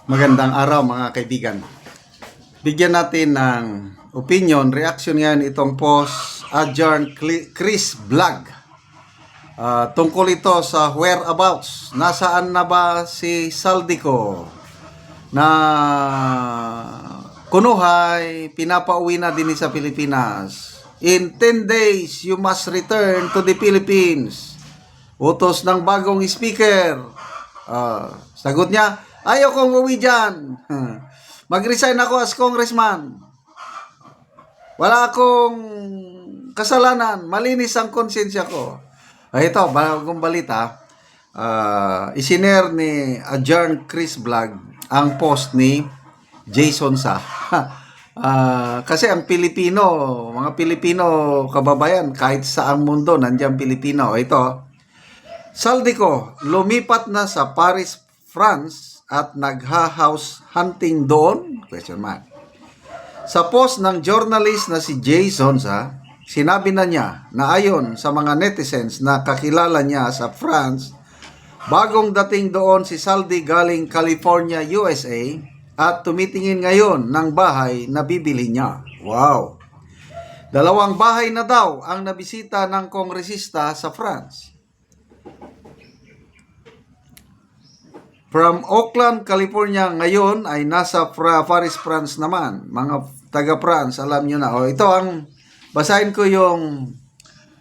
Magandang araw mga kaibigan. Bigyan natin ng opinion, reaction ngayon itong post Adjourn Chris Vlog. Tungkol ito sa whereabouts. Nasaan na ba si Saldico? Na kunuhay, pinapauwi na din sa Pilipinas. In 10 days, you must return to the Philippines. Utos ng bagong speaker. Sagot niya, ayaw kong uwi dyan. Mag-resign ako as congressman. Wala akong kasalanan. Malinis ang konsensya ko. Ito, bagong balita. Isinare ni Adjourn Chris Vlog ang post ni Jason Sa. Kasi ang Pilipino, mga Pilipino kababayan, kahit sa ang mundo, nandiyan Pilipino. Ito, Saldico, lumipat na sa Paris, France at nagha-house hunting doon? Question mark. Sa post ng journalist na si Jason Sa, sinabi na niya na ayon sa mga netizens na kakilala niya sa France, bagong dating doon si Saldi galing California, USA at tumitingin ngayon ng bahay na bibili niya. Wow! 2 bahay na daw ang nabisita ng kongresista sa France. From Oakland, California, ngayon ay nasa Paris, France naman. Mga taga-France, alam nyo na. Ito ang, basahin ko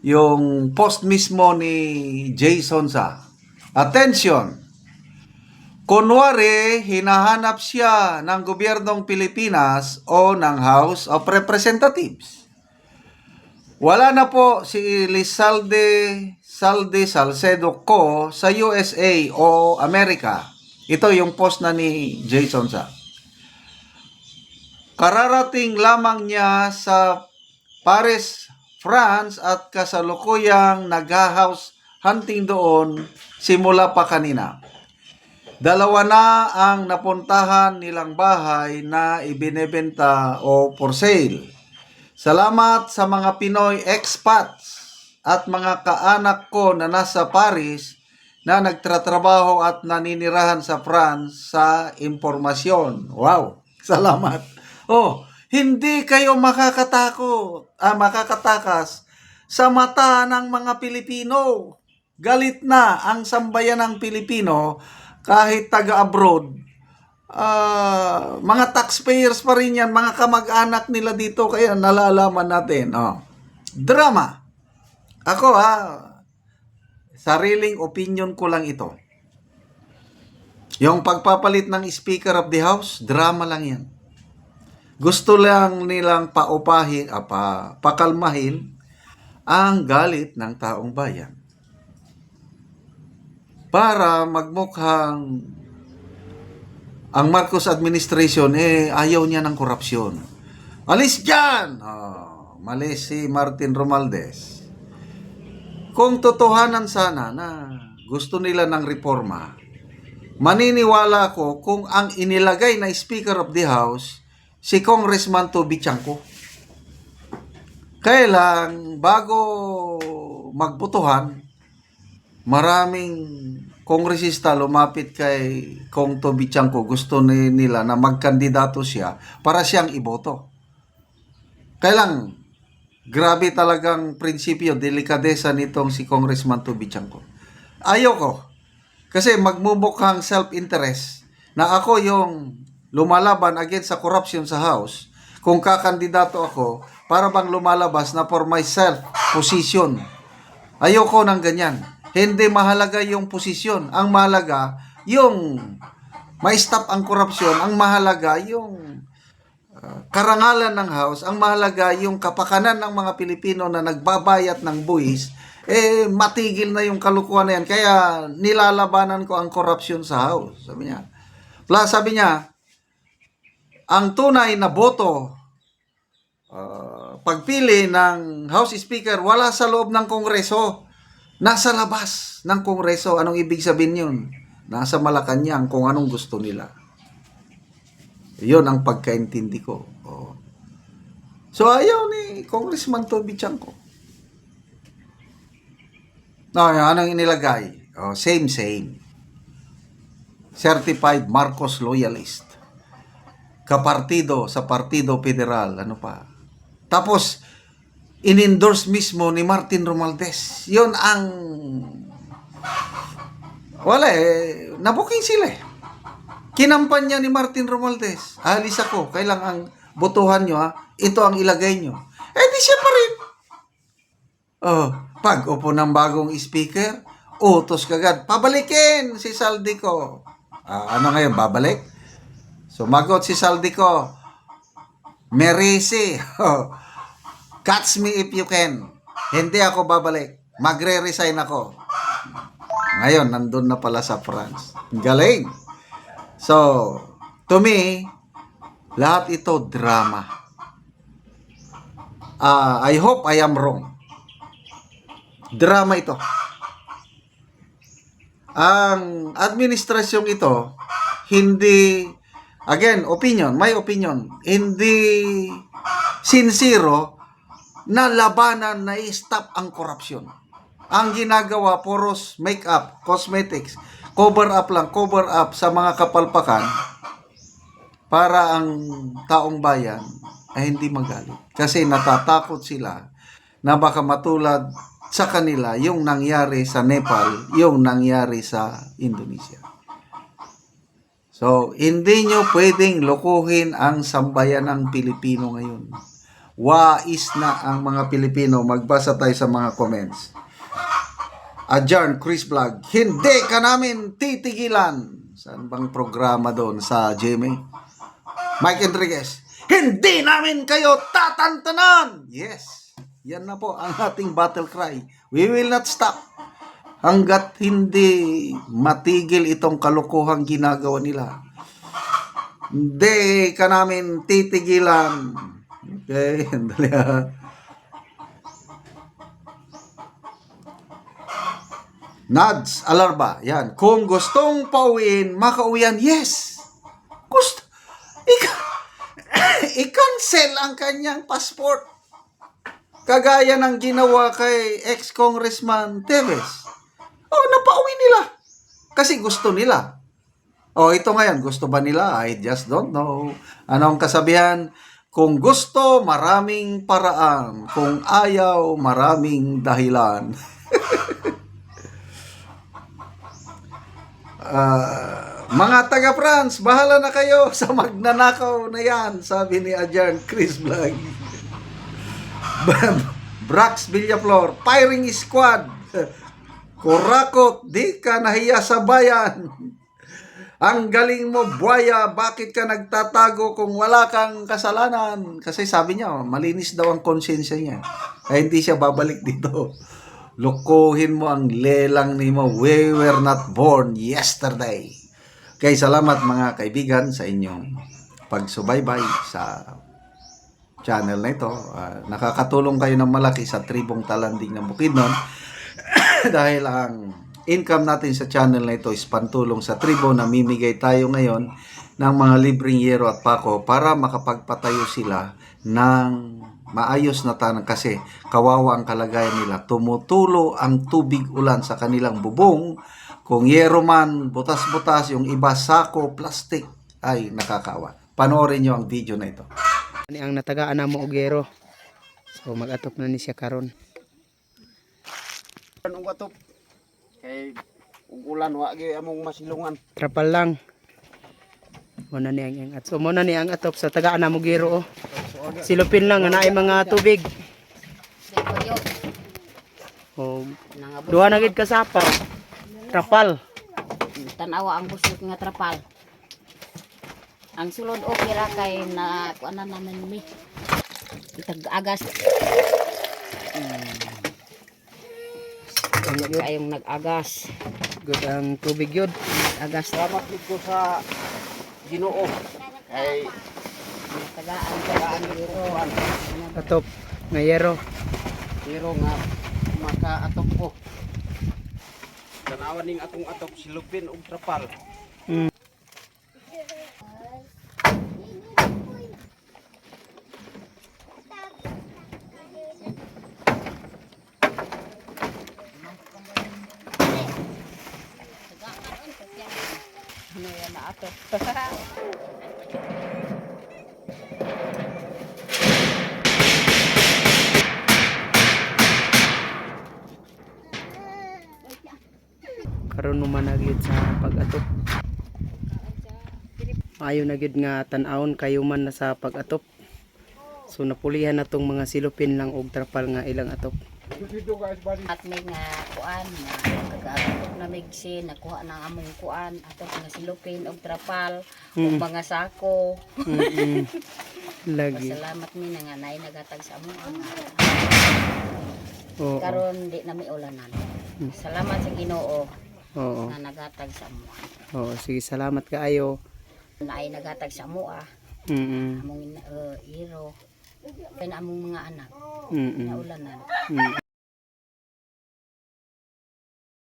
yung post mismo ni Jason Sa. Attention! Kunwari, hinahanap siya ng gobyernong Pilipinas o ng House of Representatives. Wala na po si Elizalde Salcedo Co. sa USA o Amerika. Ito yung post na ni Jason Sa. Kararating lamang niya sa Paris, France at kasalukuyang nag-house hunting doon simula pa kanina. 2 na ang napuntahan nilang bahay na ibinebenta o for sale. Salamat sa mga Pinoy expats at mga kaanak ko na nasa Paris na nagtratrabaho at naninirahan sa France sa impormasyon. Wow! Salamat! Hindi kayo makakatakas sa mata ng mga Pilipino. Galit na ang sambayan ng Pilipino kahit taga-abroad. Mga taxpayers pa rin yan, mga kamag-anak nila dito, kaya nalalaman natin. Drama. Ako sariling opinion ko lang ito. Yung pagpapalit ng Speaker of the House, drama lang yan. Gusto lang nilang pakalmahin ang galit ng taong bayan. Para magmukhang ang Marcos administration, ayaw niya ng korupsyon. Alis dyan! Malis si Martin Romualdez. Kung totohanan sana na gusto nila ng reforma, maniniwala ako kung ang inilagay na Speaker of the House, si Congressman Toby Chanco. Kaya lang, bago magbotohan, maraming kongresista lumapit kay Kong Toby Chanco. Gusto nila na magkandidato siya para siyang iboto. Kaya lang, grabe talagang prinsipyo, delikadesa nitong si Congressman Toby Chanco. Ayoko. Kasi magmumukhang self-interest na ako yung lumalaban against sa corruption sa House. Kung kakandidato ako, para bang lumalabas na for myself position. Ayoko ng ganyan. Hindi mahalaga yung posisyon. Ang mahalaga yung ma-stop ang korupsyon. Ang mahalaga yung karangalan ng House. Ang mahalaga yung kapakanan ng mga Pilipino na nagbabayat ng buwis, matigil na yung kalukuhan na yan. Kaya nilalabanan ko ang korupsyon sa House. Sabi niya. Plus, sabi niya, ang tunay na boto, pagpili ng House Speaker, wala sa loob ng Kongreso. Nasa labas ng Kongreso. Anong ibig sabihin yun? Nasa Malacanang kung anong gusto nila. Yun ang pagkaintindi ko. So, ayaw ni Congressman Toby Chanco. Anong inilagay? Same. certified Marcos loyalist. Kapartido sa Partido Federal, ano pa. Tapos, in-endorse mismo ni Martin Romualdez. Yun ang, wala nabuking sila eh. Kinampanya ni Martin Romualdez. Alis ako, kailangan botohan nyo ito ang ilagay nyo. Di siya pa rin. Pag upo ng bagong speaker, utos kagad, pabalikin si Saldico. Ano ngayon, babalik? Sumagot si Saldico, Merisi, catch me if you can. Hindi ako babalik. Magre-resign ako. Ngayon, nandun na pala sa France. Galing. So, to me, lahat ito drama. I hope I am wrong. Drama ito. Ang administrasyong ito, hindi, again, my opinion, hindi sincero na labanan na i-stop ang korupsyon. Ang ginagawa, puros make-up, cosmetics, cover up sa mga kapalpakan para ang taong bayan ay hindi magalit. Kasi natatakot sila na baka matulad sa kanila yung nangyari sa Nepal, yung nangyari sa Indonesia. So, hindi nyo pwedeng lokohin ang sambayan ng Pilipino ngayon. Wais na ang mga Pilipino. Magbasa tayo sa mga comments. Adjarn Chris Vlog, hindi ka namin titigilan. Saan bang programa doon? Sa GMA? Mike Enriquez, hindi namin kayo tatantanan. Yes, yan na po ang ating battle cry. We will not stop hanggat hindi matigil itong kalokohang ginagawa nila. Hindi ka namin titigilan. Okay, dali Nads Alarba, yan. Kung gustong pauwiin, makauwian, yes. Gusto. I-cancel ang kanyang passport. Kagaya ng ginawa kay ex-congressman Teves. Napauwi nila. Kasi gusto nila. Ito ngayon, gusto ba nila? I just don't know. Anong kasabihan? Kung gusto, maraming paraan. Kung ayaw, maraming dahilan. Mga taga-France, bahala na kayo sa magnanakaw na yan, sabi ni Adjarn Chris Vlog. Brax Villaflor, firing squad. Kurakot, di ka nahiya sa bayan. Ang galing mo, buhaya, bakit ka nagtatago kung wala kang kasalanan? Kasi sabi niya, malinis daw ang konsensya niya. Kaya hindi siya babalik dito. Lukuhin mo ang lelang ni mo. We were not born yesterday. Okay, salamat mga kaibigan sa inyong pagsubaybay sa channel na ito. Nakakatulong kayo ng malaki sa tribong talanding ng Bukidnon dahil ang income natin sa channel na ito is pantulong sa tribo. Namimigay tayo ngayon ng mga libreng yero at pako para makapagpatayo sila ng maayos na tanang kasi kawawa ang kalagayan nila. Tumutulo ang tubig ulan sa kanilang bubong. Kung yero man, butas-butas, yung iba sako, plastic, ay nakakawa. Panoorin nyo ang video na ito. Ani ang natagaan na mo og yero. So mag-atop na ni siya karon. Anong atop? Kay ulan wa gyud among masilungan. Trapal lang. Muna ni ang atop. So muna ni ang atop sa tagaan na mo gero. Silupin lang na mga tubig. Duha na gid kasapa. Trapal. Tanawa ang busog nga trapal. Ang sulod okay ra kay na kuanan naman mi. Itag-agas. Kayong nag-agas. Good ang tubig yun. Agas. Salamat dito sa Ginoo. Kay tagaan dito Atop nga yero. pero nga makaatop ko. Tanawan ning atong atop silupin og trapal. ato. Karon naman na gyud sa pag-atop. Maayo na gyud nga tan-awon kayo man na sa pag-atop. So napulihan na tong mga silupin lang og trapal nga ilang atop. At may nga kuan na kagagot na migsi nakuha ng among kuan ato nga silupin og trapal og mga sako. Lagi. Pasalamat mi na nga naay nagatag sa among ang Oo. karon di na may ulanan. Salamat sa Ginoo Oo. nga nagatag sa amo. Oo, sige, salamat kaayo. Naay nagatag sa amo Mm. among iro kay na among mga anak Mm. na ulanan. Mm.